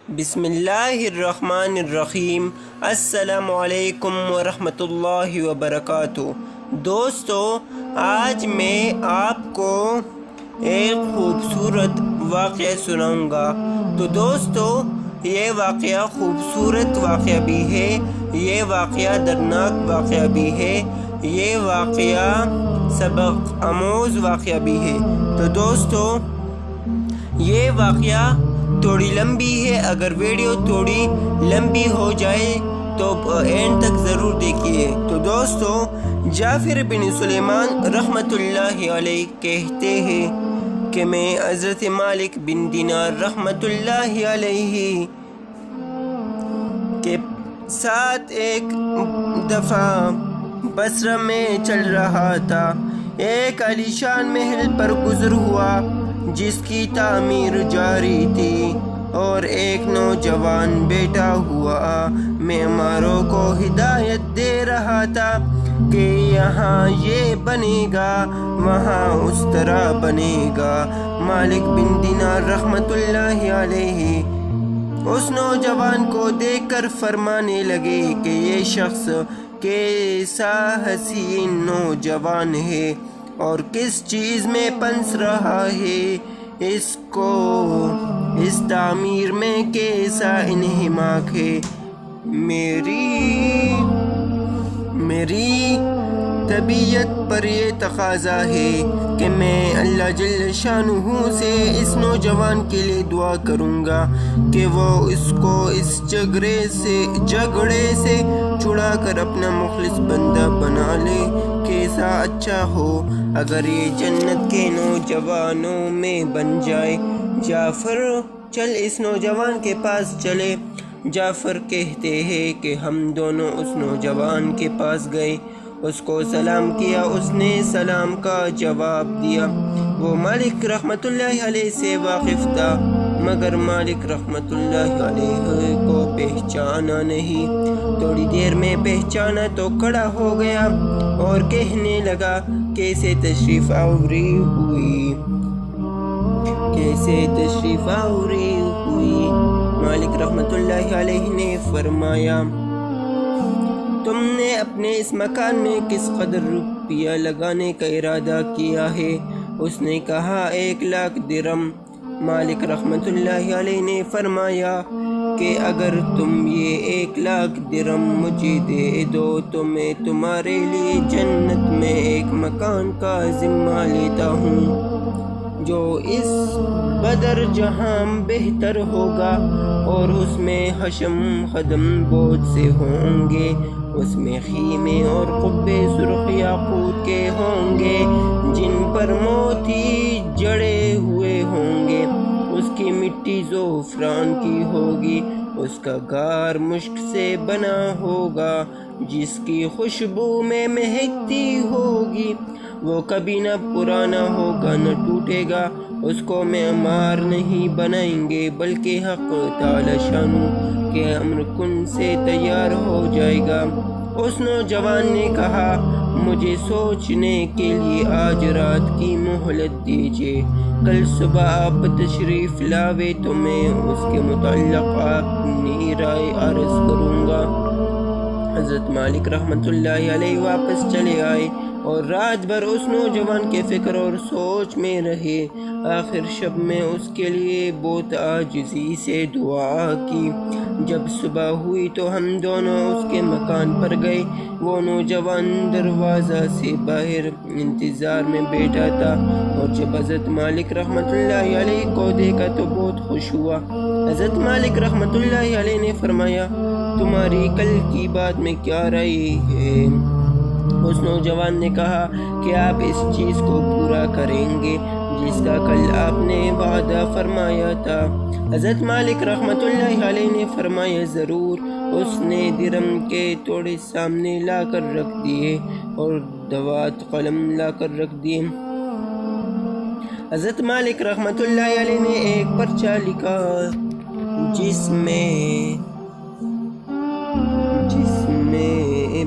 بسم اللہ الرحمن الرحیم۔ السلام علیکم ورحمۃ اللہ وبرکاتہ۔ دوستو، آج میں آپ کو ایک خوبصورت واقعہ سناؤں گا۔ تو دوستو، یہ واقعہ خوبصورت واقعہ بھی ہے، یہ واقعہ دردناک واقعہ بھی ہے، یہ واقعہ سبق آموز واقعہ بھی ہے۔ تو دوستو، یہ واقعہ تھوڑی لمبی ہے، اگر ویڈیو تھوڑی لمبی ہو جائے تو اینڈ تک ضرور دیکھیے۔ تو دوستو، جعفر بن سلیمان رحمۃ اللہ علیہ کہتے ہیں کہ میں حضرت مالک بن دینار رحمۃ اللہ علیہ کے ساتھ ایک دفعہ بصرہ میں چل رہا تھا۔ ایک عالیشان محل پر گزر ہوا جس کی تعمیر جاری تھی، اور ایک نوجوان بیٹھا ہوا معماروں کو ہدایت دے رہا تھا کہ یہاں یہ بنے گا، وہاں اس طرح بنے گا۔ مالک بن دینار رحمۃ اللہ علیہ اس نوجوان کو دیکھ کر فرمانے لگے کہ یہ شخص کیسا حسین نوجوان ہے اور کس چیز میں پنس رہا ہے، اس کو اس تعمیر میں کیسا انہماک ہے۔ میری طبیعت پر یہ تقاضا ہے کہ میں اللہ جل شانہ سے اس نوجوان کے لیے دعا کروں گا کہ وہ اس کو اس جھگڑے سے چھڑا کر اپنا مخلص بندہ بنا لے۔ کیسا اچھا ہو اگر یہ جنت کے نوجوانوں میں بن جائے۔ جعفر، چل اس نوجوان کے پاس چلے۔ جعفر کہتے ہیں کہ ہم دونوں اس نوجوان کے پاس گئے، اس کو سلام کیا، اس نے سلام کا جواب دیا۔ وہ مالک رحمۃ اللہ علیہ سے واقف تھا، مگر مالک رحمۃ اللہ علیہ کو پہچانا نہیں۔ تھوڑی دیر میں پہچانا تو کھڑا ہو گیا اور کہنے لگا، کیسے تشریف آوری ہوئی، کیسے تشریف آوری ہوئی۔ مالک رحمۃ اللہ علیہ نے فرمایا، تم نے اپنے اس مکان میں کس قدر روپیہ لگانے کا ارادہ کیا ہے؟ اس نے کہا، 1,00,000 درہم۔ مالک رحمۃ اللہ علیہ نے فرمایا کہ اگر تم یہ 1,00,000 درہم مجھے دے دو تو میں تمہارے لیے جنت میں ایک مکان کا ذمہ لیتا ہوں جو اس بدر جہاں بہتر ہوگا، اور اس میں حشم خدم بہت سے ہوں گے، اس میں خیمے اور قبے سرخ یاقوت کے ہوں گے جن پر موتی جڑے ہوئے ہوں گے، اس کی مٹی زعفران کی ہوگی، اس کا گھر مشک سے بنا ہوگا جس کی خوشبو میں مہکتی ہوگی، وہ کبھی نہ پرانا ہوگا نہ ٹوٹے گا، اس کو معمار نہیں بنائیں گے بلکہ حق تعالی شانہ کے امر کن سے تیار ہو جائے گا۔ اس نوجوان نے کہا، مجھے سوچنے کے لیے آج رات کی مہلت دیجیے، کل صبح آپ تشریف لاوے تو میں اس کے متعلق اپنی رائے عرض کروں گا۔ حضرت مالک رحمۃ اللہ علیہ واپس چلے آئے اور رات بھر اس نوجوان کے فکر اور سوچ میں رہے۔ آخر شب میں اس کے لیے بہت عاجزی سے دعا کی۔ جب صبح ہوئی تو ہم دونوں اس کے مکان پر گئے۔ وہ نوجوان دروازہ سے باہر انتظار میں بیٹھا تھا، اور جب حضرت مالک رحمۃ اللہ علیہ کو دیکھا تو بہت خوش ہوا۔ حضرت مالک رحمۃ اللہ علیہ نے فرمایا، تمہاری کل کی بات میں کیا رائے ہے؟ اس نوجوان نے کہا کہ آپ اس چیز کو پورا کریں گے جس کا کل آپ نے وعدہ فرمایا تھا۔ حضرت مالک رحمۃ اللہ علیہ نے فرمایا، ضرور۔ اس نے درہم کے توڑے سامنے لا کر رکھ دیے اور دوات قلم لا کر رکھ دیے۔ حضرت مالک رحمۃ اللہ علیہ نے ایک پرچہ لکھا جس میں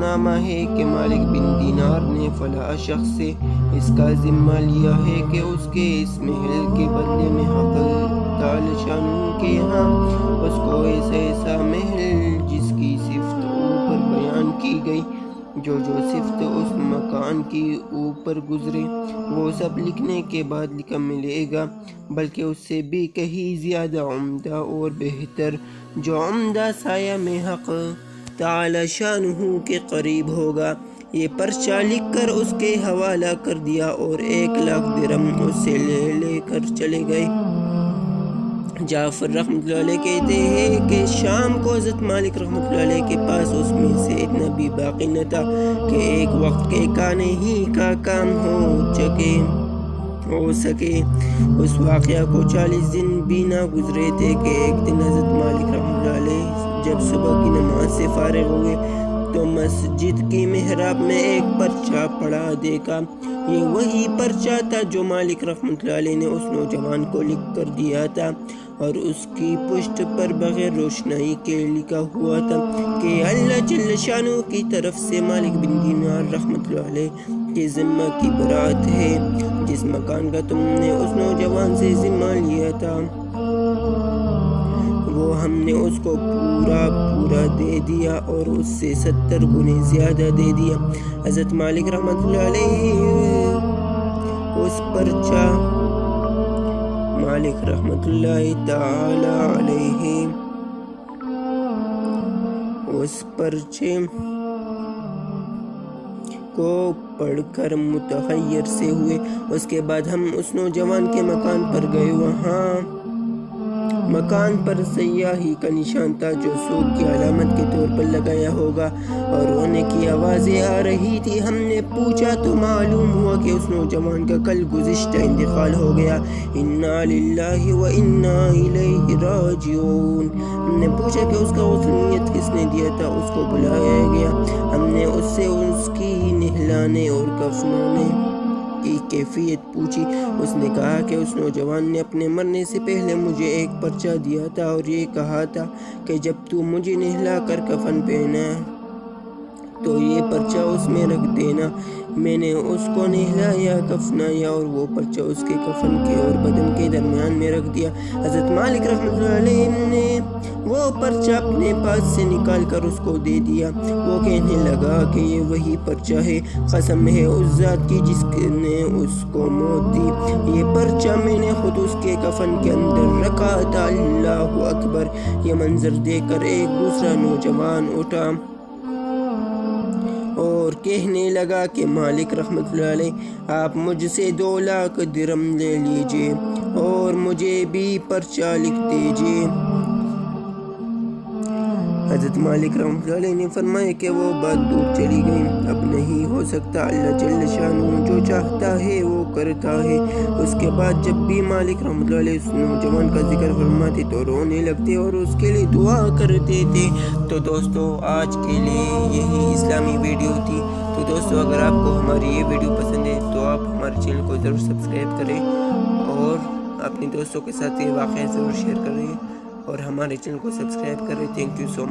نامہ ہے کہ مالک بن دینار نے فلاں شخص سے اس کا ذمہ لیا ہے کہ اس کے اس محل کے بدلے میں حق تعالی شان کے یہاں اس کو ایسا محل جس کی صفت اوپر بیان کی گئی جو صفت اس مکان کی اوپر گزرے وہ سب لکھنے کے بعد لکھا ملے گا، بلکہ اس سے بھی کہیں زیادہ عمدہ اور بہتر، جو عمدہ سایہ میں حق تعالی شانہ کے قریب ہوگا۔ یہ پرچہ لکھ کر اس کے حوالہ کر دیا اور 1,00,000 درہم اس سے لے کر چلے گئے۔ جعفر رحمۃ اللہ علیہ کہتے ہیں کہ شام کو حضرت مالک رحمۃ اللہ علیہ کے پاس اس میں سے اتنا بھی باقی نہ تھا کہ ایک وقت کے کھانے ہی کا کام ہو سکے۔ اس واقعہ کو 40 دن بھی نہ گزرے تھے کہ ایک دن حضرت مالک رحمۃ اللہ علیہ جب صبح کی نماز سے فارغ ہوئے تو مسجد کی محراب میں ایک پرچہ پڑا دیکھا۔ یہ وہی پرچہ تھا جو مالک رحمۃ اللہ علیہ نے اس نوجوان کو لکھ کر دیا تھا، اور اس کی پشت پر بغیر روشنائی کے لکھا ہوا تھا کہ اللہ جل شانہ کی طرف سے مالک بن دینار رحمۃ اللہ علیہ کے ذمہ کی برات ہے۔ جس مکان کا تم نے اس نوجوان سے ذمہ لیا تھا وہ ہم نے اس کو پورا دے دیا اور اس سے 70 گنے زیادہ دے دیا۔ حضرت مالک رحمۃ اللہ علیہ اس پرچہ مالک رحمۃ اللہ تعالی علیہ اس پرچے کو پڑھ کر متحیر سے ہوئے۔ اس کے بعد ہم اس نوجوان کے مکان پر گئے۔ وہاں مکان پر سیاہی کا نشان تھا جو سوگ کی علامت کے طور پر لگایا ہوگا، اور رونے کی آوازیں آ رہی تھی۔ ہم نے پوچھا تو معلوم ہوا کہ اس نوجوان کا کل گزشتہ انتقال ہو گیا۔ انا للہ و انا الیہ راجعون۔ ہم نے پوچھا کہ اس کا غسل نیت کس نے دیا تھا؟ اس کو بلایا گیا۔ ہم نے اس سے اس کی نہلانے اور کفنانے کی کیفیت پوچھی۔ اس نے کہا کہ اس نوجوان نے اپنے مرنے سے پہلے مجھے ایک پرچہ دیا تھا اور یہ کہا تھا کہ جب تو مجھے نہلا کر کفن پہنا تو یہ پرچہ اس میں رکھ دینا۔ میں نے اس کو نہلایا، کفنایا اور وہ پرچہ اس کے کفن کے اور بدن کے درمیان میں رکھ دیا۔ حضرت مالک رحمۃ اللہ علیہ نے وہ پرچہ اپنے پاس سے نکال کر اس کو دے دیا۔ وہ کہنے لگا کہ یہ وہی پرچہ ہے، قسم ہے اس ذات کی جس نے اس کو موت دی، یہ پرچہ میں نے خود اس کے کفن کے اندر رکھا تھا۔ اللہ اکبر۔ یہ منظر دیکھ کر ایک دوسرا نوجوان اٹھا اور کہنے لگا کہ مالک رحمۃ اللہ علیہ آپ مجھ سے 2,00,000 درہم لے لیجئے اور مجھے بھی پرچہ لکھ دیجئے۔ حضرت مالک رحمۃ اللہ علیہ نے فرمایا کہ وہ بات دور چلی گئی، اب نہیں ہو سکتا، اللہ جل شانہ جو چاہتا ہے وہ کرتا ہے۔ اس کے بعد جب بھی مالک رحمۃ اللہ علیہ اس نوجوان کا ذکر فرماتے تو رونے لگتے اور اس کے لیے دعا کرتے تھے۔ تو دوستو آج کے لیے یہی اسلامی ویڈیو تھی۔ تو دوستو اگر آپ کو ہماری یہ ویڈیو پسند ہے تو آپ ہمارے چینل کو ضرور سبسکرائب کریں اور اپنے دوستوں کے ساتھ یہ واقعہ ضرور شیئر کریں اور ہمارے چینل کو سبسکرائب کریں۔ Thank you so much.